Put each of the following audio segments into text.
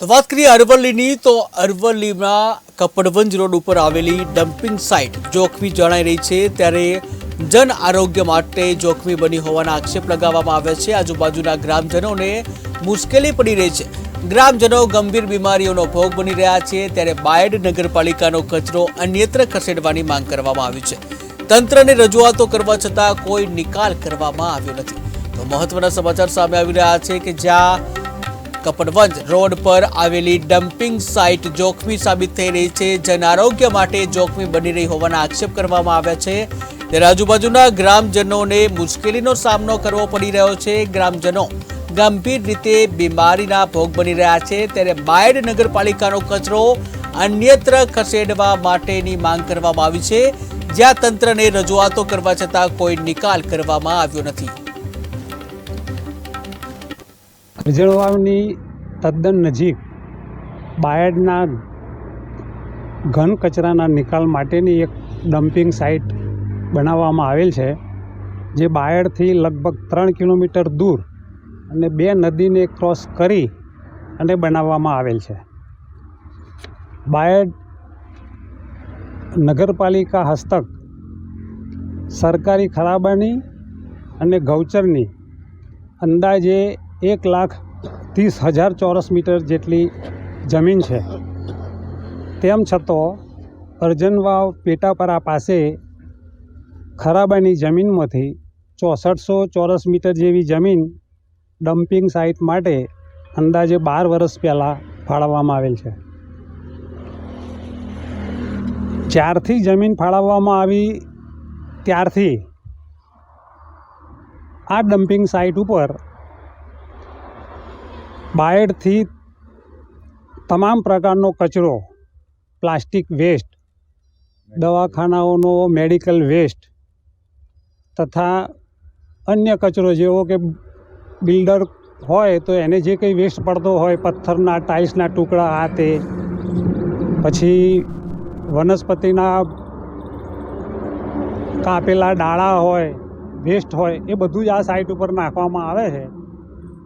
તો વાત કરીએ અરવલ્લીની તો અરવલ્લીમાં કપડવંજ રોડ ઉપર આવેલી ડમ્પિંગ સાઇટ જોખમી જણાઈ રહી છે, ત્યારે જન આરોગ્ય માટે જોખમી બની હોવાના આક્ષેપ લગાવવામાં આવ્યા છે। આજુબાજુના ગ્રામજનોને મુશ્કેલી પડી રહી છે। ગ્રામજનો ગંભીર બીમારીઓનો ભોગ બની રહ્યા છે, ત્યારે બાયડ નગરપાલિકાનો કચરો અન્યત્ર ખસેડવાની માંગ કરવામાં આવી છે। તંત્રને રજૂઆતો કરવા છતાં કોઈ નિકાલ કરવામાં આવ્યો નથી। તો મહત્વના સમાચાર સામે આવી રહ્યા છે કે જ્યાં કપડવંજ રોડ પર આવેલી ડમ્પિંગ સાઇટ જોખમી સાબિત થઈ રહી છે, જન આરોગ્ય માટે જોખમી બની રહી હોવાના આક્ષેપ કરવામાં આવ્યા છે। ત્યારે આજુબાજુના ગ્રામજનોને મુશ્કેલીનો સામનો કરવો પડી રહ્યો છે। ગ્રામજનો ગંભીર રીતે બીમારીના ભોગ બની રહ્યા છે, ત્યારે બાયડ નગરપાલિકાનો કચરો અન્યત્ર ખસેડવા માટેની માંગ કરવામાં આવી છે, જ્યાં તંત્રને રજૂઆતો કરવા છતાં કોઈ નિકાલ કરવામાં આવ્યો નથી। અરજણવાવની તદ્દન નજીક બાયડના ઘન કચરાના નિકાલ માટેની એક ડમ્પિંગ સાઇટ બનાવવામાં આવેલ છે, જે બાયડથી લગભગ 3 કિલોમીટર દૂર અને 2 નદીને ક્રોસ કરી અને બનાવવામાં આવેલ છે। બાયડ નગરપાલિકા હસ્તક સરકારી ખરાબાની અને ગૌચરની અંદાજે 1,30,000 ચોરસ મીટર જેટલી જમીન છે। તેમ છતાં અરજણવાવ પેટાપરા પાસે ખરાબાની જમીનમાંથી 6400 ચોરસ મીટર જેવી જમીન ડમ્પિંગ સાઇટ માટે અંદાજે 12 વર્ષ પહેલાં ફાળવવામાં આવેલ છે। જ્યારથી જમીન ફાળવવામાં આવી ત્યારથી આ ડમ્પિંગ સાઇટ ઉપર બાયડથી તમામ પ્રકારનો કચરો, પ્લાસ્ટિક વેસ્ટ, દવાખાનાઓનો મેડિકલ વેસ્ટ તથા અન્ય કચરો જેવો કે બિલ્ડર હોય તો એને જે કંઈ વેસ્ટ પડતો હોય, પથ્થરના ટાઇલ્સના ટુકડા આ તે, પછી વનસ્પતિના કાપેલા ડાળા હોય, વેસ્ટ હોય, એ બધું જ આ સાઇટ ઉપર નાખવામાં આવે છે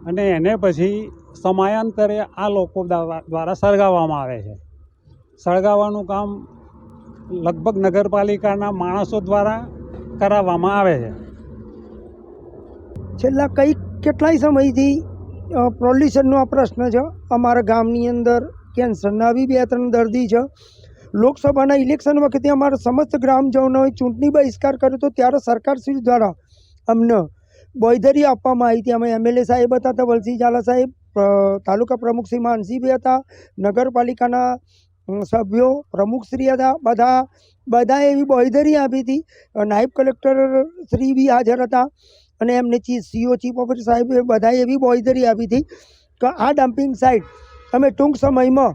અને એને પછી સમયાંતરે આ લોકો દ્વારા સળગાવવામાં આવે છે। સળગાવવાનું કામ લગભગ નગરપાલિકાના માણસો દ્વારા કરાવવામાં આવે છે। છેલ્લા કેટલાય સમયથી પોલ્યુશનનો આ પ્રશ્ન છે। અમારા ગામની અંદર કેન્સરના બી 2-3 દર્દી છે। લોકસભાના ઇલેક્શન વખતે અમારા સમસ્ત ગ્રામજનોએ ચૂંટણી બહિષ્કાર કર્યો હતો, ત્યારે સરકારશ્રી દ્વારા અમને બોયધરી આપવામાં આવી હતી। અમે MLA સાહેબ હતા, ધવલસિંહ ઝાલા સાહેબ, તાલુકા પ્રમુખ શ્રી માનસીભાઈ હતા, નગરપાલિકાના સભ્યો પ્રમુખશ્રી હતા, બધા એવી બોયધરી આપી હતી। નાયબ કલેક્ટર શ્રી બી હાજર હતા અને એમને CO ચીફ ઓફિસર સાહેબે બધાએ એવી બોયધરી આપી હતી કે આ ડમ્પિંગ સાઇટ અમે ટૂંક સમયમાં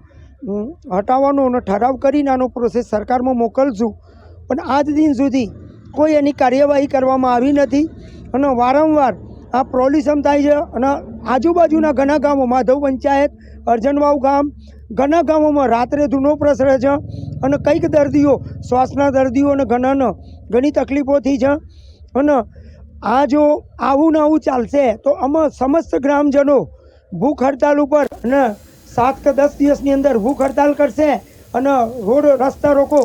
હટાવવાનો અને ઠરાવ કરીને આનો પ્રોસેસ સરકારમાં મોકલશું, પણ આજ દિન સુધી કોઈ એની કાર્યવાહી કરવામાં આવી નથી અને વારંવાર આ પોલ્યુશન થાય છે અને આજુબાજુના ઘણા ગામો, માધવ પંચાયત, અરજણવાવ ગામ, ઘણા ગામોમાં રાત્રે ધૂનો પ્રસરે છે અને કંઈક દર્દીઓ, શ્વાસના દર્દીઓ અને ઘણી તકલીફોથી છે। અને આ જો આવું ને આવું ચાલશે તો અમે સમસ્ત ગ્રામજનો ભૂખ હડતાલ ઉપર અને 7 કે 10 દિવસની અંદર ભૂખ હડતાલ કરશે અને રોડ રસ્તા રોકો